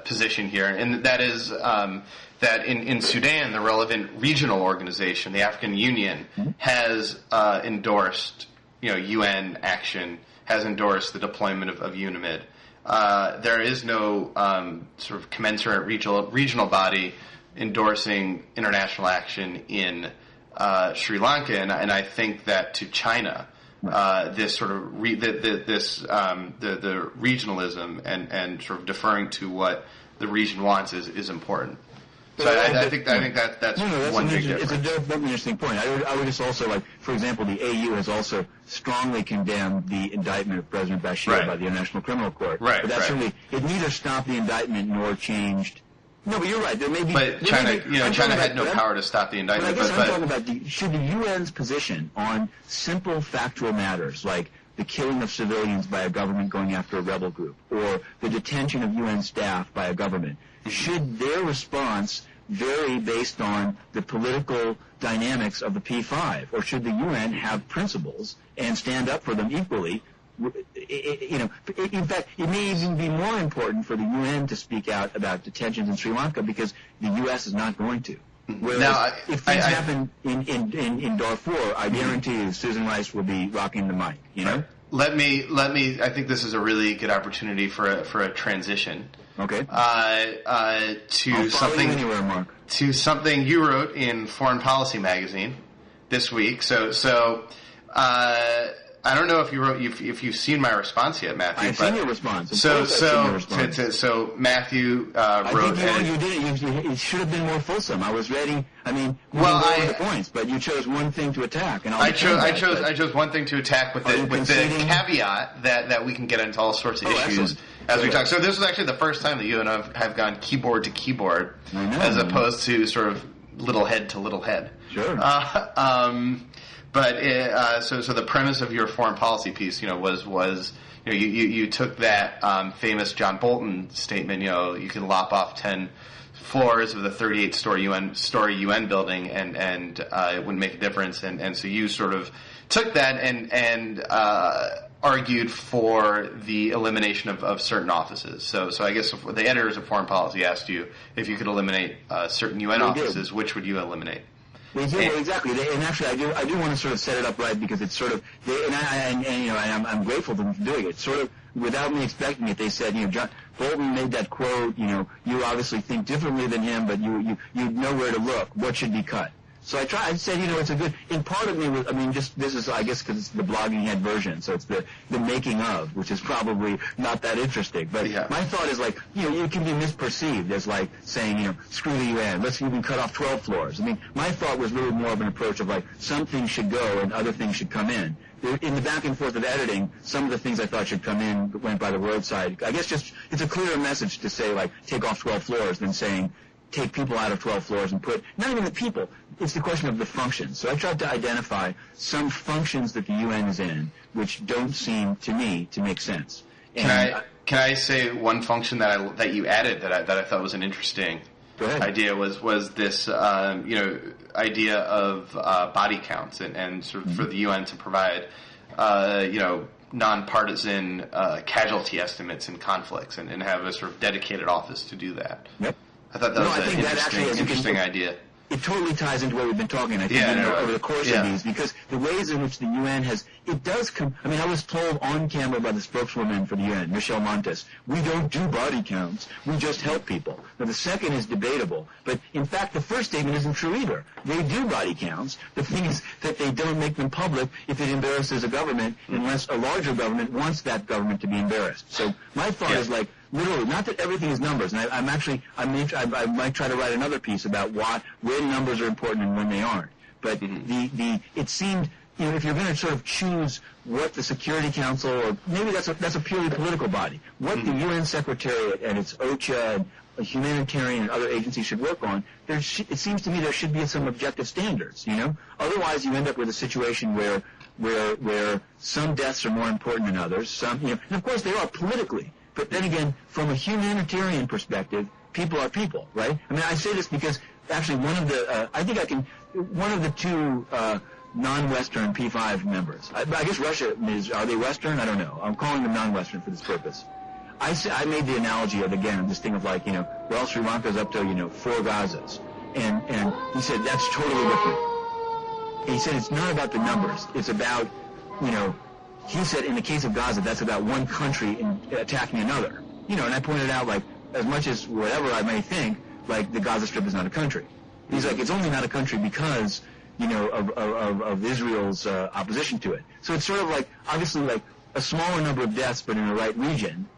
position here, and that is that in Sudan, the relevant regional organization, the African Union, has endorsed UN action, has endorsed the deployment of UNAMID. There is no sort of commensurate regional body endorsing international action in Sri Lanka, and I think that to China, this sort of the regionalism and sort of deferring to what the region wants is important. So I think that's one big difference. It's a very interesting point. I would just also, for example, the AU has also strongly condemned the indictment of President Bashir by the International Criminal Court. Right. But that certainly, it neither stopped the indictment nor changed. No, but you're right. There may be. But China had no power to stop the indictment. But I guess I'm talking about should the UN's position on simple factual matters like the killing of civilians by a government going after a rebel group or the detention of UN staff by a government, should their response vary based on the political dynamics of the P5, or should the UN have principles and stand up for them equally? In fact, it may even be more important for the UN to speak out about detentions in Sri Lanka because the U.S. is not going to. Whereas if things happen in Darfur, I guarantee you Susan Rice will be rocking the mic. Right. Let me. I think this is a really good opportunity for a transition. Okay. To something anywhere, Mark. To something you wrote in Foreign Policy magazine this week. So. I don't know if you've seen my response yet, Matthew. I've seen your response. So Matthew wrote. I think you did. It should have been more fulsome. I was ready. I mean, the points, but you chose one thing to attack, and I chose one thing to attack with the caveat that we can get into all sorts of issues as we talk. So this is actually the first time that you and I have gone keyboard to keyboard, as opposed to sort of little head to little head. Sure. But so the premise of your foreign policy piece, was you took that famous John Bolton statement, you can lop off 10 floors of the 38-story UN building, and it wouldn't make a difference, and so you sort of took that and argued for the elimination of certain offices. So I guess the editors of Foreign Policy asked you if you could eliminate certain UN offices, which would you eliminate? Well, exactly. And actually, I do want to sort of set it up right because it's sort of, I'm grateful for them for doing it. Sort of without me expecting it, they said, John Bolton made that quote. You obviously think differently than him, but you know where to look. What should be cut? So I said, it's a good. And part of me was, this is, I guess, because it's the blogging head version, so it's the making of, which is probably not that interesting. But my thought is you can be misperceived as saying, screw the UN, let's even cut off 12 floors. My thought was really more of an approach of some things should go and other things should come in. In the back and forth of editing, some of the things I thought should come in went by the roadside. I guess it's a clearer message to say take off 12 floors than saying take people out of 12 floors and put, not even the people, it's the question of the functions. So I tried to identify some functions that the UN is in which don't seem to me to make sense. Can I say one function that you added that I thought was an interesting idea was this idea of body counts and sort of for the UN to provide nonpartisan casualty estimates in conflicts and have a sort of dedicated office to do that. Yep. I thought that was an interesting idea. It totally ties into what we've been talking, I think, over the course of these, because the ways in which the UN has, it does come, I mean, I was told on camera by the spokeswoman for the UN, Michelle Montes, we don't do body counts, we just help people. Now, the second is debatable, but in fact, the first statement isn't true either. They do body counts. The thing is that they don't make them public if it embarrasses a government, unless a larger government wants that government to be embarrassed. So my thought is like, literally, not that everything is numbers, and I might try to write another piece about when numbers are important and when they aren't. But it seemed, if you're going to sort of choose what the Security Council, or maybe that's a purely political body, what the UN Secretariat and its OCHA and humanitarian and other agencies should work on, it seems to me there should be some objective standards. Otherwise, you end up with a situation where some deaths are more important than others. And of course they are politically. But then again, from a humanitarian perspective, people are people, right? I mean, I say this because actually one of the two non-Western P5 members, I guess Russia are they Western? I don't know. I'm calling them non-Western for this purpose. I made the analogy of, again, this thing of like, well, Sri Lanka's up to, 4 Gazas. And he said, that's totally different. He said, it's not about the numbers. It's about, he said in the case of Gaza, that's about one country attacking another. And I pointed out, like, as much as whatever I may think, like, the Gaza Strip is not a country. He's like, it's only not a country because, of Israel's opposition to it. So it's sort of like, obviously, like, a smaller number of deaths, but in the right region,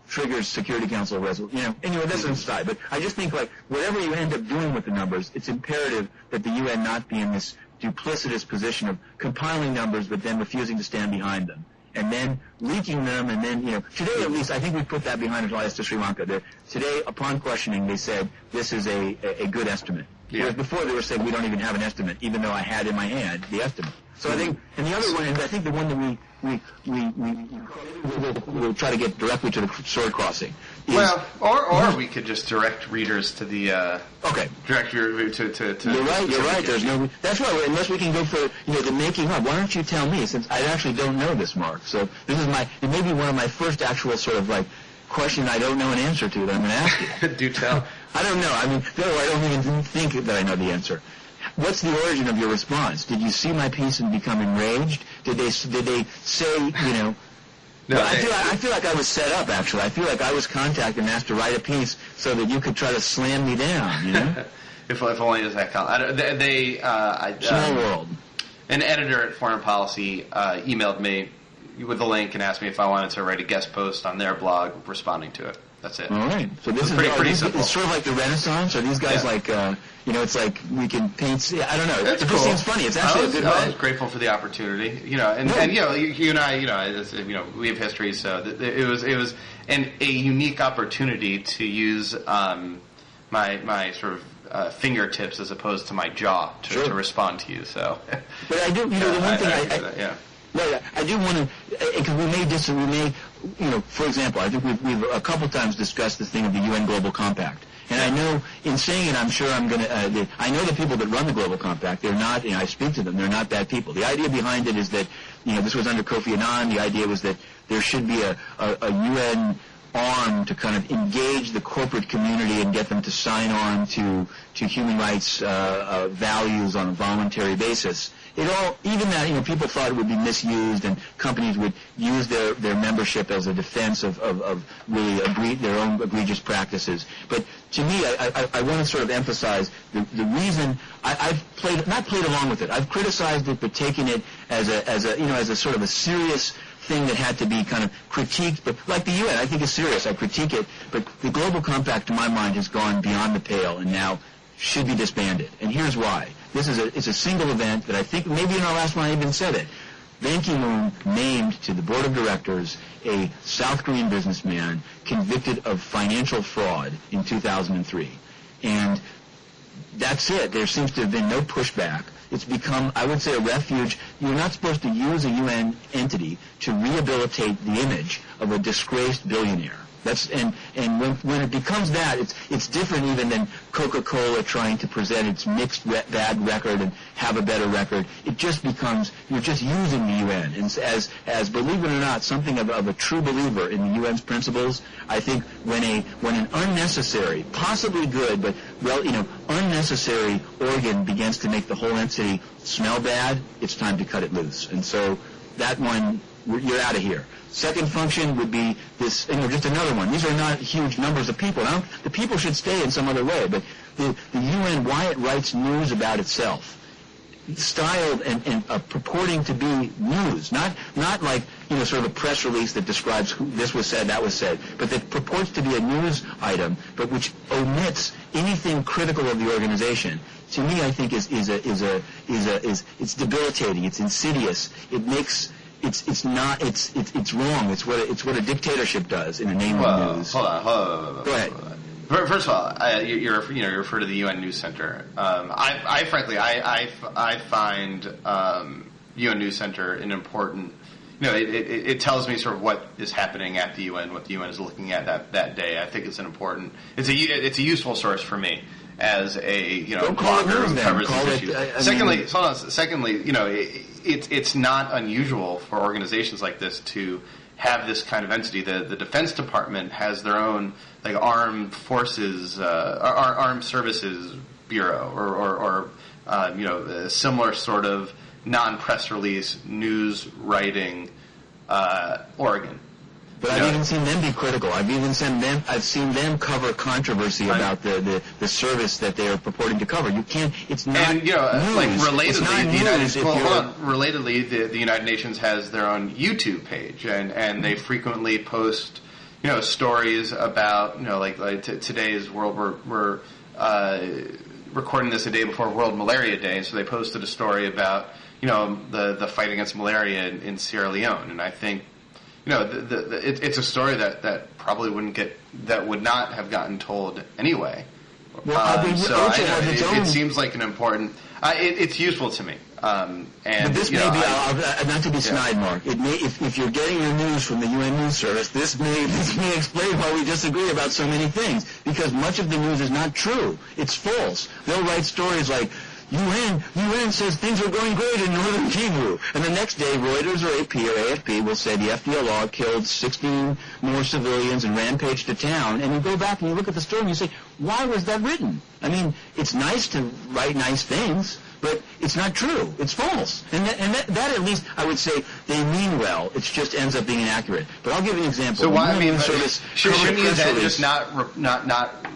triggers Security Council resolution. Anyway, that's an aside. But I just think, like, whatever you end up doing with the numbers, it's imperative that the UN not be in this duplicitous position of compiling numbers but then refusing to stand behind them, and then leaking them, and then, today at least, I think we put that behind us to Sri Lanka. Today, upon questioning, they said this is a good estimate. Yeah. Whereas before they were saying we don't even have an estimate, even though I had in my hand the estimate. So I think, and the other one, and I think the one that we'll try to get directly to the sword crossing. Or we could just direct readers to the direct your to. You're right. There's no. That's right. Unless we can go for the making of. Why don't you tell me? Since I actually don't know this, Mark. So this is it may be one of my first actual sort of like question I don't know an answer to that I'm going to ask you. Do tell. I don't know. I mean, I don't even think that I know the answer. What's the origin of your response? Did you see my piece and become enraged? Did they say, No, I feel like I was set up, actually. I feel like I was contacted and asked to write a piece so that you could try to slam me down, if only does that count. Small world. An editor at Foreign Policy emailed me with a link and asked me if I wanted to write a guest post on their blog responding to it. That's it. All right. So this is pretty simple. It's sort of like the Renaissance. Are these guys like, it's like we can paint. I don't know. That's it cool. just seems funny. It's actually a good way. I was grateful for the opportunity. You and you and I, we have history, so it was a unique opportunity to use my sort of fingertips as opposed to my jaw to respond to you. So, but I do. The one thing I do want to, because we may, for example, I think we've a couple times discussed this thing of the UN Global Compact. And I know, in saying it, I'm sure I'm going to, I know the people that run the Global Compact, they're not, I speak to them, they're not bad people. The idea behind it is that, this was under Kofi Annan, the idea was that there should be a UN arm to kind of engage the corporate community and get them to sign on to human rights values on a voluntary basis. Even that, people thought it would be misused and companies would use their membership as a defense of really their own egregious practices. But to me, I want to sort of emphasize the reason I've not played along with it. I've criticized it, but taken it as a sort of a serious thing that had to be kind of critiqued. But like the UN, I think it's serious. I critique it. But the Global Compact, to my mind, has gone beyond the pale and now should be disbanded. And here's why. It's a single event that I think maybe in our last one I even said it. Ban Ki-moon named to the board of directors a South Korean businessman convicted of financial fraud in 2003. And that's it. There seems to have been no pushback. It's become, I would say, a refuge. You're not supposed to use a UN entity to rehabilitate the image of a disgraced billionaire. And when it becomes that, it's different even than Coca-Cola trying to present its mixed bad record and have a better record. It just becomes, you're just using the UN. And as believe it or not, something of a true believer in the UN's principles, I think when an unnecessary, possibly good, but unnecessary organ begins to make the whole entity smell bad, it's time to cut it loose. And so that one, you're out of here. Second function would be this, just another one. These are not huge numbers of people. Now, the people should stay in some other way, but the UN, why it writes news about itself, styled and purporting to be news, not like, sort of a press release that describes who this was said, that was said, but that purports to be a news item, but which omits anything critical of the organization. To me, I think is it's debilitating. It's insidious. It makes it's wrong. It's what a dictatorship does in the name of news. Hold on. Go ahead. First of all, you refer to the UN News Center. I frankly find UN News Center an important. It tells me sort of what is happening at the UN, what the UN is looking at that day. I think it's an important. It's a useful source for me as a blogger who covers these issues. Secondly, it's not unusual for organizations like this to have this kind of entity. The Defense Department has their own armed forces, armed services bureau, or a similar sort of non-press release news writing organ. But I've even seen them be critical. I've seen them cover controversy about the service that they are purporting to cover. You can't. It's not news. Relatedly, the United Nations has their own YouTube page, and they frequently post stories about today is we're recording this a day before World Malaria Day, so they posted a story about the fight against malaria in Sierra Leone, and I think. It's a story that probably would not have gotten told anyway. It seems like an important. It's useful to me. But this may be not to be snide, Mark. It may, if you're getting your news from the UN News Service, this may explain why we disagree about so many things. Because much of the news is not true. It's false. They'll write stories like. UN says things are going great in northern Kivu. And the next day, Reuters or AP or AFP will say the FDLR killed 16 more civilians and rampaged to town. And you go back and you look at the story and you say, why was that written? I mean, it's nice to write nice things, but it's not true. It's false. And that at least, I would say, they mean well. It just ends up being inaccurate. But I'll give you an example. So why, shouldn't you then just not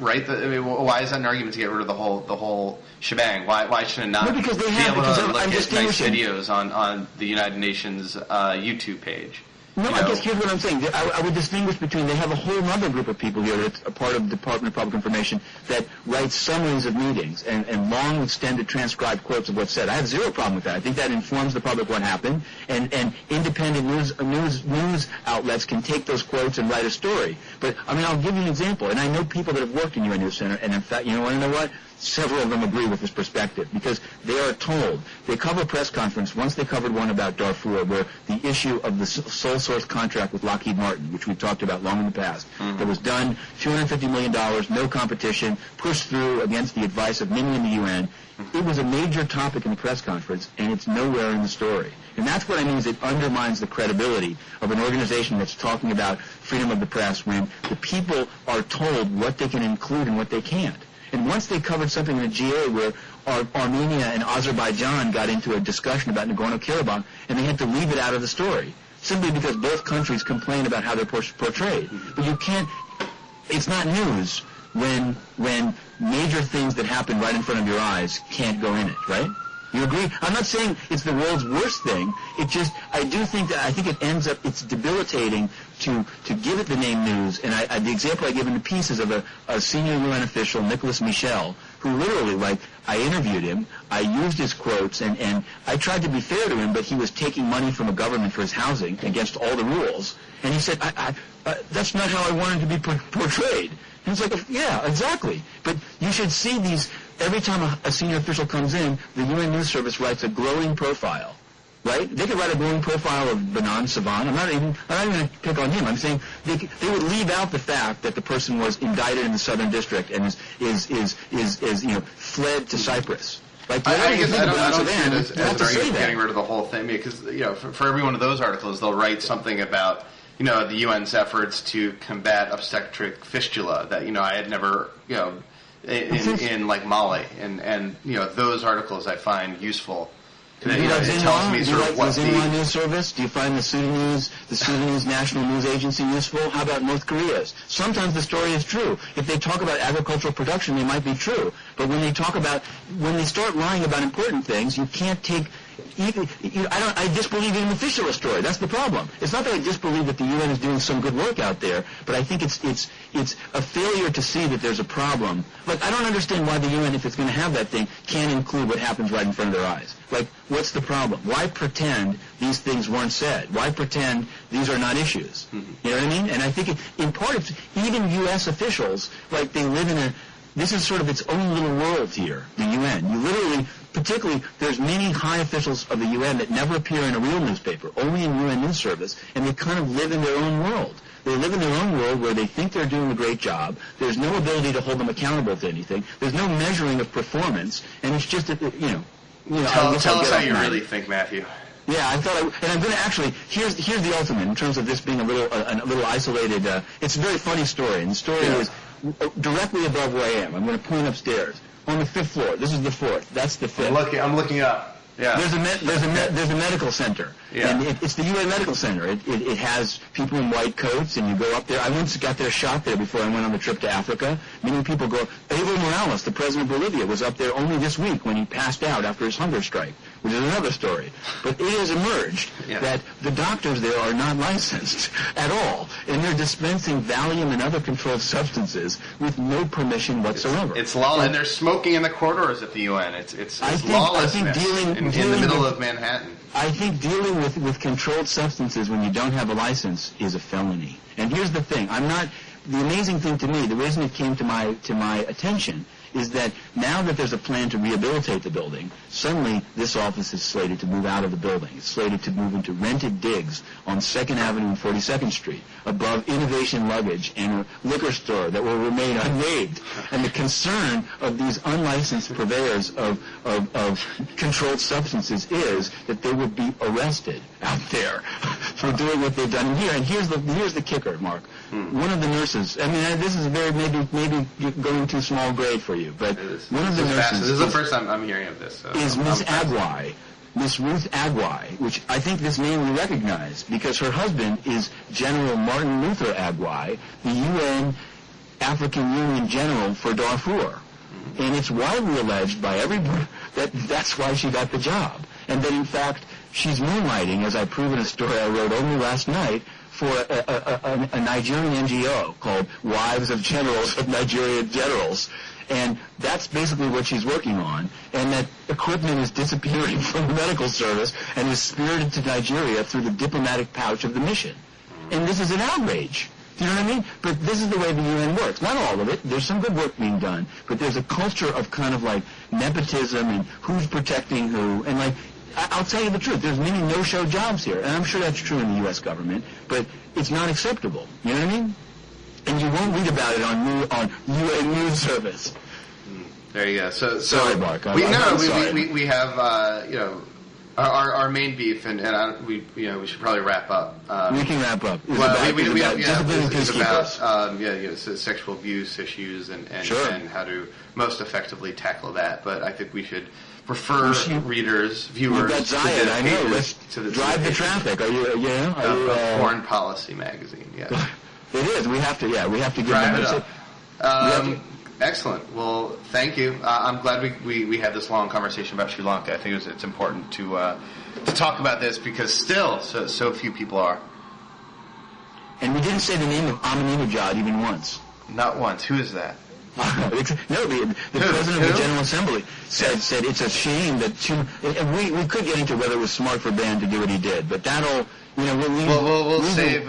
write why is that an argument to get rid of the whole shebang? Why should it not be able to look at nice videos on the United Nations YouTube page? No, I guess here's what I'm saying. I would distinguish between, they have a whole other group of people here that's a part of the Department of Public Information that writes summaries of meetings and long extended transcribed quotes of what's said. I have zero problem with that. I think that informs the public what happened, and independent news outlets can take those quotes and write a story. But, I'll give you an example, and I know people that have worked in UN News Center, and in fact, you want to know what? Several of them agree with this perspective because they are told. They cover a press conference. Once they covered one about Darfur where the issue of the sole source contract with Lockheed Martin, which we've talked about long in the past, that was done, $250 million, no competition, pushed through against the advice of many in the UN. It was a major topic in the press conference, and it's nowhere in the story. And that's what I mean is it undermines the credibility of an organization that's talking about freedom of the press when the people are told what they can include and what they can't. And once they covered something in the GA where Armenia and Azerbaijan got into a discussion about Nagorno-Karabakh, and they had to leave it out of the story, simply because both countries complain about how they're portrayed. But you can't, it's not news when major things that happen right in front of your eyes can't go in it, right? You agree? I'm not saying it's the world's worst thing. It just, I think it ends up, it's debilitating to give it the name news. And the example I give in the piece is of a senior UN official, Nicholas Michel, who literally, I interviewed him, I used his quotes, and I tried to be fair to him, but he was taking money from a government for his housing against all the rules. And he said, that's not how I wanted to be portrayed. And it's like, yeah, exactly. But you should see these. Every time a senior official comes in, the UN News Service writes a glowing profile. right? They could write a glowing profile of Benon Saban. I'm not even going to pick on him. I'm saying they would leave out the fact that the person was indicted in the Southern District and is fled to Cyprus. Like, I guess I don't see it as getting rid of the whole thing, because for every one of those articles they'll write something about the UN's efforts to combat obstetric fistula that I had never in like Mali, and those articles I find useful. It tells me sort of what the news service. Do you find the Sudanese National News Agency useful? How about North Korea's? Sometimes the story is true. If they talk about agricultural production, they might be true. But when they start lying about important things, you can't take. I disbelieve even the fistula story. That's the problem. It's not that I disbelieve that the UN is doing some good work out there, but I think it's a failure to see that there's a problem. Like, I don't understand why the UN, if it's going to have that thing, can't include what happens right in front of their eyes. Like, what's the problem? Why pretend these things weren't said? Why pretend these are not issues? Mm-hmm. You know what I mean? And I think in part, even U.S. officials, like, they live in this is sort of its own little world here, the UN. You literally, particularly, there's many high officials of the UN that never appear in a real newspaper, only in UN News Service, and they kind of live in their own world. They live in their own world where they think they're doing a great job. There's no ability to hold them accountable to anything. There's no measuring of performance, and it's just, Tell us how you really think, Matthew. Yeah, and I'm going to actually, here's the ultimate in terms of this being a little isolated. It's a very funny story, and the story is directly above where I am. I'm going to point upstairs on the 5th floor. This is the 4th. That's the 5th. I'm looking up. Yeah. There's a medical center, and it's the UN Medical Center. It has people in white coats, and you go up there. I once got their shot there before I went on the trip to Africa. Many people go. Evo Morales, the president of Bolivia, was up there only this week when he passed out after his hunger strike, which is another story. But it has emerged that the doctors there are not licensed at all, and they're dispensing Valium and other controlled substances with no permission whatsoever. It's lawless, and they're smoking in the corridors at the UN. It's lawlessness. In the middle of Manhattan. I think dealing with controlled substances when you don't have a license is a felony. And here's the thing. The amazing thing to me, the reason it came to my attention, is that now that there's a plan to rehabilitate the building, suddenly this office is slated to move out of the building. It's slated to move into rented digs on 2nd Avenue and 42nd Street, above Innovation Luggage and a liquor store that will remain unnamed. And the concern of these unlicensed purveyors of controlled substances is that they would be arrested out there for doing what they've done here. And here's the kicker, Mark. One of the nurses, this is maybe going too small grade for you, but one of the nurses... This is the first time I'm hearing of this. So is Miss Agwai, Miss Ruth Agwai, which I think this name we recognize because her husband is General Martin Luther Agwai, the UN African Union General for Darfur. And it's widely alleged by everybody that that's why she got the job. And that, in fact, she's moonlighting, as I prove in a story I wrote only last night, for a Nigerian NGO called Wives of Generals of Nigerian Generals. And that's basically what she's working on. And that equipment is disappearing from the medical service and is spirited to Nigeria through the diplomatic pouch of the mission. And this is an outrage. Do you know what I mean? But this is the way the UN works. Not all of it. There's some good work being done. But there's a culture of kind of like nepotism and who's protecting who. And like, I'll tell you the truth. There's many no-show jobs here. And I'm sure that's true in the U.S. government. But it's not acceptable. You know what I mean? And you won't read about it on UN News Service. There you go. So sorry, Mark. We have our main beef, and we should probably wrap up. We can wrap up. It's about sexual abuse issues and how to most effectively tackle that. But I think we should refer viewers to the drive the traffic. Foreign Policy magazine. Yeah, it is. We have to give drive them it up. Excellent. Well, thank you. I'm glad we had this long conversation about Sri Lanka. I think it's important to talk about this because still so few people are. And we didn't say the name of Ahmadinejad even once. Not once. Who is that? No, the president of the General Assembly said it's a shame that we could get into whether it was smart for Ben to do what he did, but that'll we'll save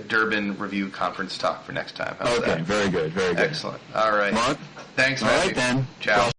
Durban Review Conference talk for next time. How's that? Very good. Excellent. All right. Mark? Thanks, Matthew. All right, then. Ciao.